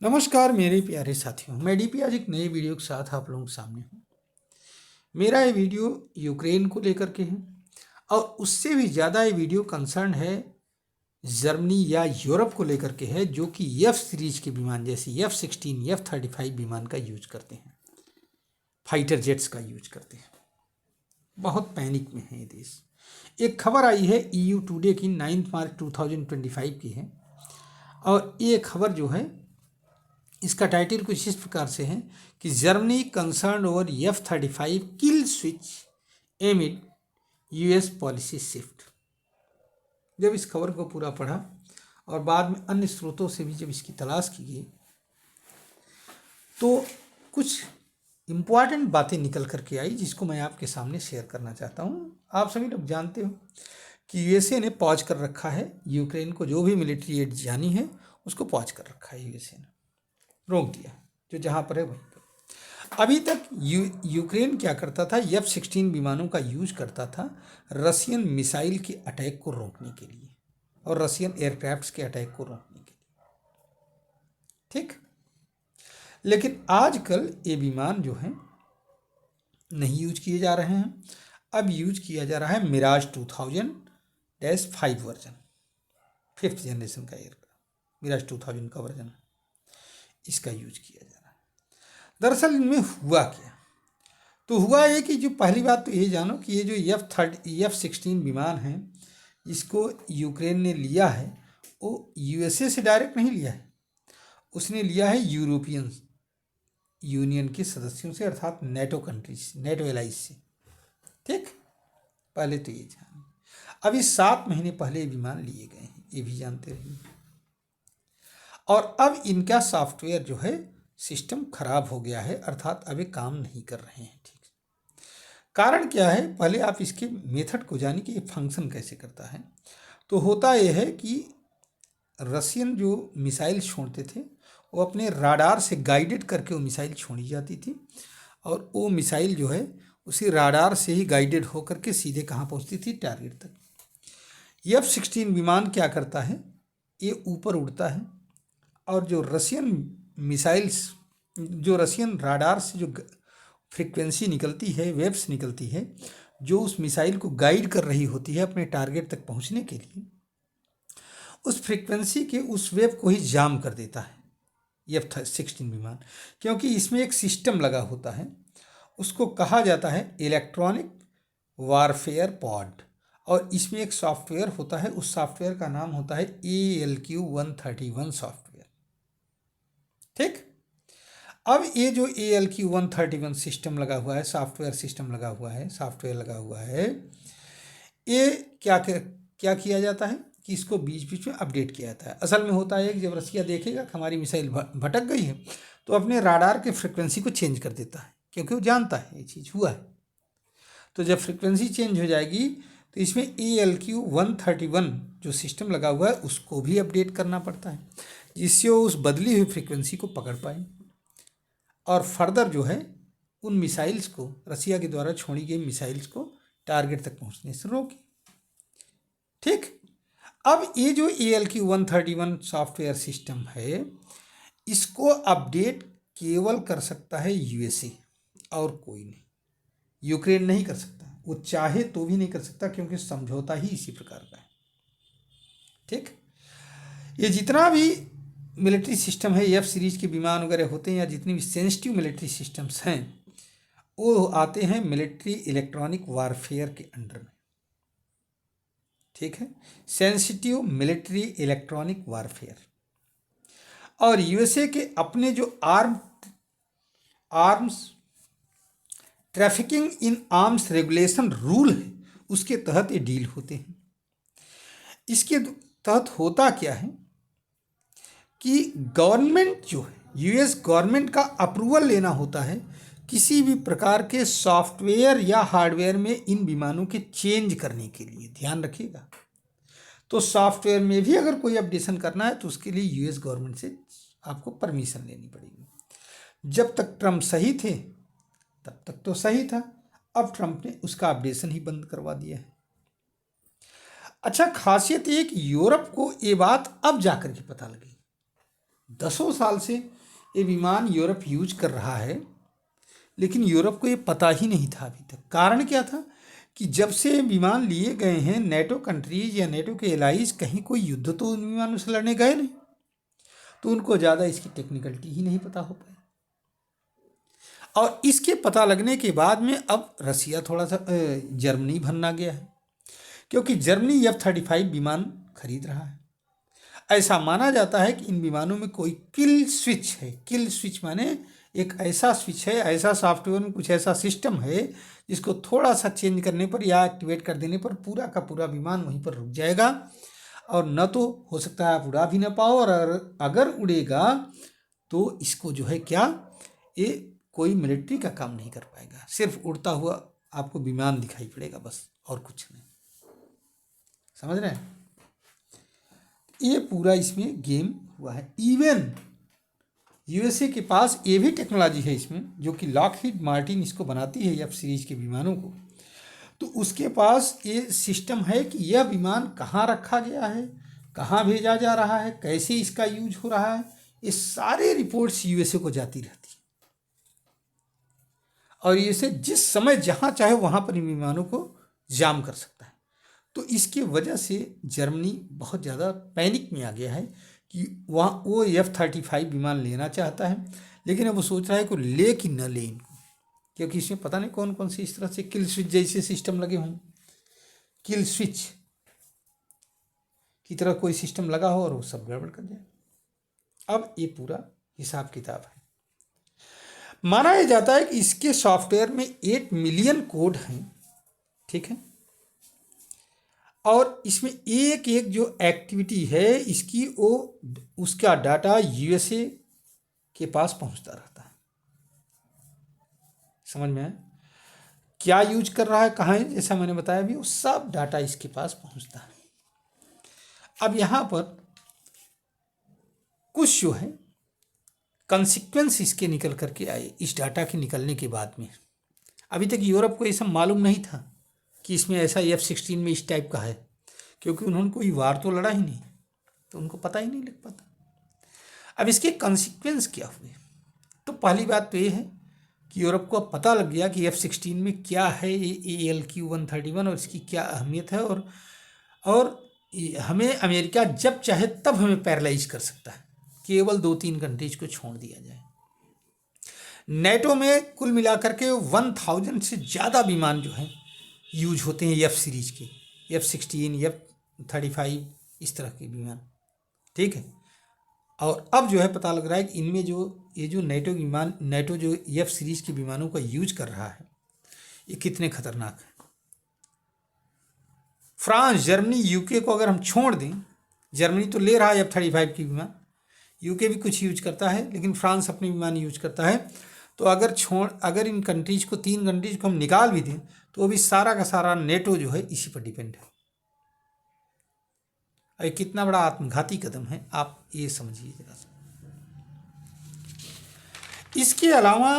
नमस्कार मेरे प्यारे साथियों, मैं डीपी आज एक नए वीडियो के साथ आप लोगों के सामने हूँ। मेरा ये वीडियो यूक्रेन को लेकर के है और उससे भी ज़्यादा ये वीडियो कंसर्न है जर्मनी या यूरोप को लेकर के है, जो कि एफ सीरीज के विमान जैसे F-16 F-35 विमान का यूज करते हैं, फाइटर जेट्स का यूज करते हैं। बहुत पैनिक में है ये देश। एक खबर आई है EU टुडे की 9 मार्च 2025 की है और ये खबर जो है इसका टाइटल कुछ इस प्रकार से है कि Germany concern over F-35 kill switch एमिड US policy shift. जब इस खबर को पूरा पढ़ा और बाद में अन्य स्रोतों से भी जब इसकी तलाश की गई तो कुछ इम्पॉर्टेंट बातें निकल करके आई, जिसको मैं आपके सामने शेयर करना चाहता हूँ। आप सभी लोग जानते हो कि यूएसए ने पॉज कर रखा है यूक्रेन को, जो भी मिलिट्री एड जानी है उसको पॉज कर रखा है, यूएसए ने रोक दिया, जो जहाँ पर है वहीं पर। अभी तक यूक्रेन क्या करता था, F-16 विमानों का यूज करता था रशियन मिसाइल के अटैक को रोकने के लिए और रशियन एयरक्राफ्ट्स के अटैक को रोकने के लिए, ठीक। लेकिन आजकल ये विमान जो हैं नहीं यूज किए जा रहे हैं। अब यूज किया जा रहा है मिराज 2000-5 वर्जन, 5th जनरेशन का एयरक्राफ्ट मिराज 2000 का वर्जन है, इसका यूज किया जा रहा है। दरअसल इनमें हुआ क्या, तो हुआ ये कि जो पहली बात तो ये जानो कि ये जो F-16 विमान है इसको यूक्रेन ने लिया है वो यूएसए से डायरेक्ट नहीं लिया है, उसने लिया है यूरोपियन यूनियन के सदस्यों से, अर्थात नेटो कंट्रीज, नेटो एलाइज से, ठीक। पहले तो ये जान, अभी 7 महीने पहले विमान लिए गए हैं, ये भी जानते रहिए। और अब इनका सॉफ्टवेयर जो है सिस्टम खराब हो गया है, अर्थात अभी काम नहीं कर रहे हैं, ठीक। कारण क्या है, पहले आप इसके मेथड को जानिए कि ये फंक्शन कैसे करता है। तो होता यह है कि रशियन जो मिसाइल छोड़ते थे वो अपने राडार से गाइडेड करके वो मिसाइल छोड़ी जाती थी और वो मिसाइल जो है उसी राडार से ही गाइडेड होकर के सीधे कहाँ पहुँचती थी, टारगेट तक। F-16 विमान क्या करता है, ये ऊपर उड़ता है और जो रशियन मिसाइल्स, जो रशियन राडार से जो फ्रीक्वेंसी निकलती है, वेव्स निकलती है, जो उस मिसाइल को गाइड कर रही होती है अपने टारगेट तक पहुंचने के लिए, उस फ्रीक्वेंसी के उस वेव को ही जाम कर देता है F-16 विमान, क्योंकि इसमें एक सिस्टम लगा होता है, उसको कहा जाता है इलेक्ट्रॉनिक वारफेयर पॉड, और इसमें एक सॉफ्टवेयर होता है, उस सॉफ्टवेयर का नाम होता है ALQ-131 सॉफ्टवेयर, ठीक। अब ये जो ALQ-131 सिस्टम लगा हुआ है, सॉफ्टवेयर सिस्टम लगा हुआ है, सॉफ्टवेयर लगा हुआ है, ये क्या किया जाता है कि इसको बीच बीच में अपडेट किया जाता है। असल में होता है कि जब रसिया देखेगा कि हमारी मिसाइल भटक गई है तो अपने राडार के फ्रिक्वेंसी को चेंज कर देता है, क्योंकि वो जानता है ये चीज़ हुआ है। तो जब फ्रिक्वेंसी चेंज हो जाएगी तो इसमें ALQ-131 जो सिस्टम लगा हुआ है उसको भी अपडेट करना पड़ता है, जिससे वो उस बदली हुई फ्रिक्वेंसी को पकड़ पाए और फर्दर जो है उन मिसाइल्स को, रसिया के द्वारा छोड़ी गई मिसाइल्स को टारगेट तक पहुंचने से रोके, ठीक। अब ये जो ALQ-131 सॉफ्टवेयर सिस्टम है इसको अपडेट केवल कर सकता है यूएसए और कोई नहीं, यूक्रेन नहीं कर सकता, वो चाहे तो भी नहीं कर सकता, क्योंकि समझौता ही इसी प्रकार का है, ठीक। ये जितना भी मिलिट्री सिस्टम है, F सीरीज के विमान वगैरह होते हैं या जितनी भी सेंसिटिव मिलिट्री सिस्टम्स हैं वो आते हैं मिलिट्री इलेक्ट्रॉनिक वारफेयर के अंडर में, ठीक है, सेंसिटिव मिलिट्री इलेक्ट्रॉनिक वारफेयर। और यूएसए के अपने जो arms trafficking in arms regulation rule है उसके तहत ये डील होते हैं। इसके तहत होता क्या है कि गवर्नमेंट जो है, यूएस गवर्नमेंट का अप्रूवल लेना होता है किसी भी प्रकार के सॉफ्टवेयर या हार्डवेयर में इन विमानों के चेंज करने के लिए, ध्यान रखिएगा। तो सॉफ्टवेयर में भी अगर कोई अपडेशन करना है तो उसके लिए यूएस गवर्नमेंट से आपको परमिशन लेनी पड़ेगी। जब तक ट्रम्प सही थे तब तक तो सही था, अब ट्रम्प ने उसका अपडेशन ही बंद करवा दिया है। अच्छा, खासियत ये कि यूरोप को ये बात अब जाकर के पता लगी, 10 साल से ये विमान यूरोप यूज कर रहा है, लेकिन यूरोप को ये पता ही नहीं था अभी तक। कारण क्या था कि जब से विमान लिए गए हैं, नेटो कंट्रीज या नेटो के एलाइज कहीं कोई युद्ध तो उन विमानों से लड़ने गए नहीं, तो उनको ज़्यादा इसकी टेक्निकलिटी ही नहीं पता हो पाई। और इसके पता लगने के बाद में अब रसिया थोड़ा सा जर्मनी भरना गया है, क्योंकि जर्मनी F-35 विमान खरीद रहा है। ऐसा माना जाता है कि इन विमानों में कोई किल स्विच है। किल स्विच माने एक ऐसा स्विच है, ऐसा सॉफ्टवेयर में कुछ ऐसा सिस्टम है जिसको थोड़ा सा चेंज करने पर या एक्टिवेट कर देने पर पूरा का पूरा विमान वहीं पर रुक जाएगा, और न तो हो सकता है आप उड़ा भी ना पाओ, और अगर उड़ेगा तो इसको जो है क्या, ये कोई मिलिट्री का काम नहीं कर पाएगा, सिर्फ उड़ता हुआ आपको विमान दिखाई पड़ेगा बस, और कुछ नहीं। समझ रहे हैं? ये पूरा इसमें गेम हुआ है। इवन यूएसए के पास ये भी टेक्नोलॉजी है इसमें, जो कि लॉकहीड मार्टिन इसको बनाती है F सीरीज के विमानों को। तो उसके पास ये सिस्टम है कि यह विमान कहाँ रखा गया है, कहाँ भेजा जा रहा है, कैसे इसका यूज हो रहा है, ये सारे रिपोर्ट्स यूएसए को जाती रहती है, और इसे जिस समय जहाँ चाहे वहाँ पर इन विमानों को जाम कर सकता है। तो इसके वजह से जर्मनी बहुत ज़्यादा पैनिक में आ गया है कि वहाँ वो F-35 विमान लेना चाहता है, लेकिन अब वो सोच रहा है कि ले कि न ले इनको, क्योंकि इसमें पता नहीं कौन कौन सी इस तरह से किल स्विच जैसे सिस्टम लगे हों, किल स्विच की तरह कोई सिस्टम लगा हो और वो सब गड़बड़ कर जाए। अब ये पूरा हिसाब किताब है। माना यह जाता है कि इसके सॉफ्टवेयर में 8 मिलियन कोड हैं, ठीक है, और इसमें एक एक जो एक्टिविटी है इसकी, वो उसका डाटा यूएसए के पास पहुंचता रहता है। समझ में आया? क्या यूज कर रहा है, कहाँ है, जैसा मैंने बताया भी, वो सब डाटा इसके पास पहुंचता है। अब यहाँ पर कुछ जो है कंसिक्वेंस इसके निकल करके आए इस डाटा के निकलने के बाद में। अभी तक यूरोप को ये सब मालूम नहीं था कि इसमें ऐसा F-16 में इस टाइप का है, क्योंकि उन्होंने कोई वार तो लड़ा ही नहीं, तो उनको पता ही नहीं लग पाता। अब इसके कंसिक्वेंस क्या हुए? तो पहली बात तो ये है कि यूरोप को अब पता लग गया कि F-16 में क्या है ये ALQ-131 और इसकी क्या अहमियत है, और हमें अमेरिका जब चाहे तब हमें पैरालाइज कर सकता है, केवल 2-3 कंट्रीज को छोड़ दिया जाए। नेटो में कुल मिलाकर के 1000 से ज़्यादा विमान जो हैं यूज होते हैं F सीरीज के, F-16, F-35 इस तरह के विमान, ठीक है। और अब जो है पता लग रहा है कि इनमें जो ये जो नेटो जो F सीरीज के विमानों का यूज कर रहा है, ये कितने खतरनाक है। फ्रांस, जर्मनी, यूके को अगर हम छोड़ दें, जर्मनी तो ले रहा है F-35 की विमान, यूके भी कुछ यूज करता है, लेकिन फ्रांस अपने विमान यूज करता है। तो अगर इन कंट्रीज को, 3 कंट्रीज को हम निकाल भी दें, तो अभी सारा का सारा नेटो जो है इसी पर डिपेंड है। ये कितना बड़ा आत्मघाती कदम है, आप ये समझिए जरा सा। इसके अलावा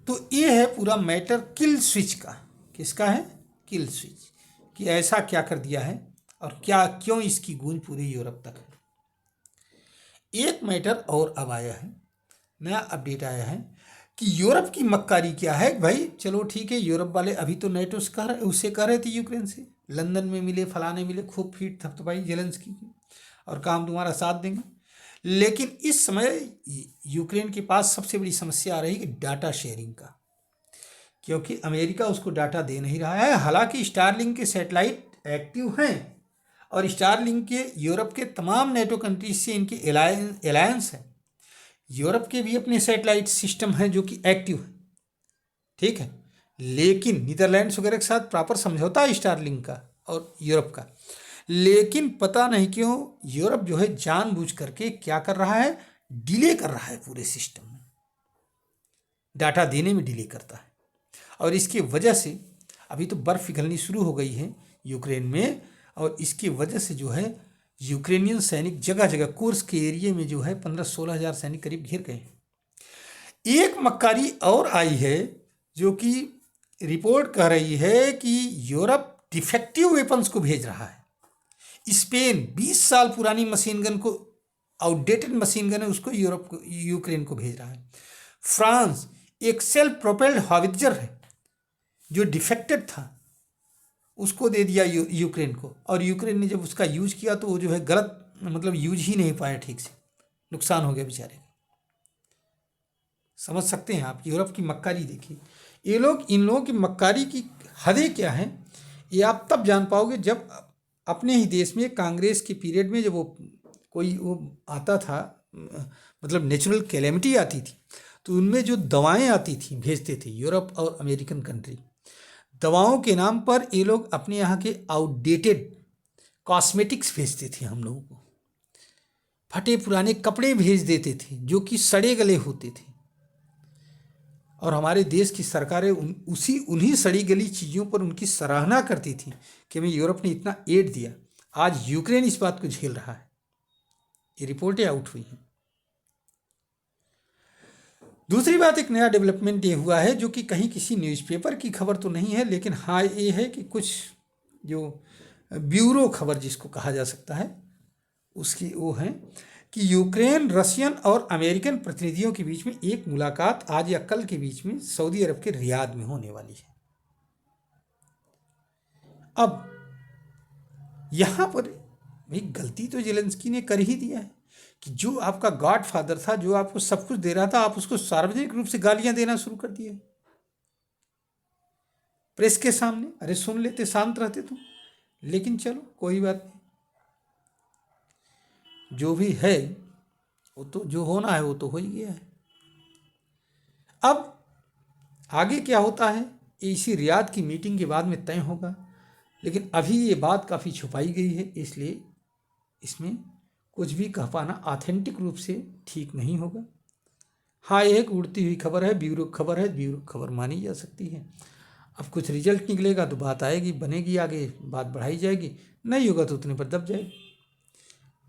तो ये है पूरा मैटर किल स्विच का। किसका है? किल स्विच, कि ऐसा क्या कर दिया है और क्यों इसकी गूंज पूरे यूरोप तक है। एक मैटर और अब आया है, नया अपडेट आया है कि यूरोप की मक्कारी क्या है। भाई चलो ठीक है, यूरोप वाले अभी तो नेटो उससे कह रहे थे यूक्रेन से, लंदन में मिले, फलाने मिले, खूब फीट थपथपाई जेलेंस्की की, और काम तुम्हारा साथ देंगे। लेकिन इस समय यूक्रेन के पास सबसे बड़ी समस्या आ रही है डाटा शेयरिंग का, क्योंकि अमेरिका उसको डाटा दे नहीं रहा है। हालांकि स्टारलिंक के सैटेलाइट एक्टिव हैं, और स्टारलिंक के यूरोप के तमाम नेटो कंट्रीज से इनके अलायंस है। यूरोप के भी अपने सैटेलाइट सिस्टम हैं जो कि एक्टिव है, ठीक है, लेकिन नीदरलैंड्स वगैरह के साथ प्रॉपर समझौता है स्टारलिंक का और यूरोप का। लेकिन पता नहीं क्यों यूरोप जो है जानबूझ करके क्या कर रहा है, डिले कर रहा है पूरे सिस्टम में, डाटा देने में डिले करता है। और इसकी वजह से अभी तो बर्फ़ पिघलनी शुरू हो गई है यूक्रेन में, और इसकी वजह से जो है यूक्रेनियन सैनिक जगह जगह कोर्स के एरिया में जो है 15-16 हज़ार सैनिक करीब घिर गए। एक मक्कारी और आई है जो कि रिपोर्ट कह रही है कि यूरोप डिफेक्टिव वेपन्स को भेज रहा है। स्पेन 20 साल पुरानी मशीन गन को आउटडेटेड मशीन गन है उसको यूक्रेन को भेज रहा है। फ्रांस एक सेल्फ प्रोपेल्ड हावित्जर है जो डिफेक्टेड था, उसको दे दिया यूक्रेन को, और यूक्रेन ने जब उसका यूज किया तो वो जो है गलत, मतलब यूज ही नहीं पाया ठीक से, नुकसान हो गया बेचारे का। समझ सकते हैं आप यूरोप की मक्कारी देखिए। ये लोग, इन लोगों की मक्कारी की हदें क्या हैं ये आप तब जान पाओगे जब अपने ही देश में कांग्रेस के पीरियड में जब वो आता था, मतलब नेचुरल कैलेमिटी आती थी, तो उनमें जो दवाएं आती थी भेजते थे यूरोप और अमेरिकन कंट्री। दवाओं के नाम पर ये लोग अपने यहाँ के आउटडेटेड कॉस्मेटिक्स भेजते थे हम लोगों को, फटे पुराने कपड़े भेज देते थे जो कि सड़े गले होते थे, और हमारे देश की सरकारें उन्हीं सड़ी गली चीज़ों पर उनकी सराहना करती थी कि हमें यूरोप ने इतना एड दिया। आज यूक्रेन इस बात को झेल रहा है, ये रिपोर्टें आउट हुई हैं। दूसरी बात, एक नया डेवलपमेंट ये हुआ है जो कि कहीं किसी न्यूज़पेपर की खबर तो नहीं है, लेकिन हाँ ये है कि कुछ जो ब्यूरो खबर जिसको कहा जा सकता है उसकी वो है कि यूक्रेन, रशियन और अमेरिकन प्रतिनिधियों के बीच में एक मुलाकात आज या कल के बीच में सऊदी अरब के रियाद में होने वाली है। अब यहाँ पर भाई गलती तो जेलेंस्की ने कर ही दिया है कि जो आपका गॉड फादर था, जो आपको सब कुछ दे रहा था, आप उसको सार्वजनिक रूप से गालियां देना शुरू कर दिए प्रेस के सामने। अरे सुन लेते, शांत रहते तुम, लेकिन चलो कोई बात नहीं, जो भी है वो तो जो होना है वो तो हो ही गया है। अब आगे क्या होता है इसी रियाद की मीटिंग के बाद में तय होगा, लेकिन अभी ये बात काफ़ी छुपाई गई है, इसलिए इसमें कुछ भी कह पाना ऑथेंटिक रूप से ठीक नहीं होगा। हाँ, ये एक उड़ती हुई खबर है, ब्यूरो खबर है, ब्यूरो खबर मानी जा सकती है। अब कुछ रिजल्ट निकलेगा तो बात आएगी, बनेगी, आगे बात बढ़ाई जाएगी, नहीं होगा तो उतने पर दब जाएगी।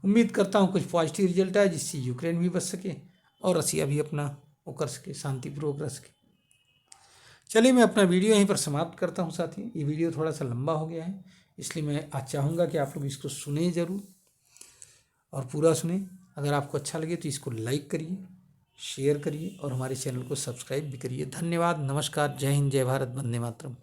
उम्मीद करता हूँ कुछ पॉजिटिव रिजल्ट आए जिससे यूक्रेन भी बच सके और रसिया भी अपना वो कर सके, शांतिपूर्वक रह सके। चलिए मैं अपना वीडियो यहीं पर समाप्त करता हूँ साथियों। ये वीडियो थोड़ा सा लंबा हो गया है, इसलिए मैं आज चाहूँगा कि आप लोग इसको सुने ज़रूर और पूरा सुने। अगर आपको अच्छा लगे तो इसको लाइक करिए, शेयर करिए और हमारे चैनल को सब्सक्राइब भी करिए। धन्यवाद, नमस्कार, जय हिंद, जय भारत, वंदे मातरम।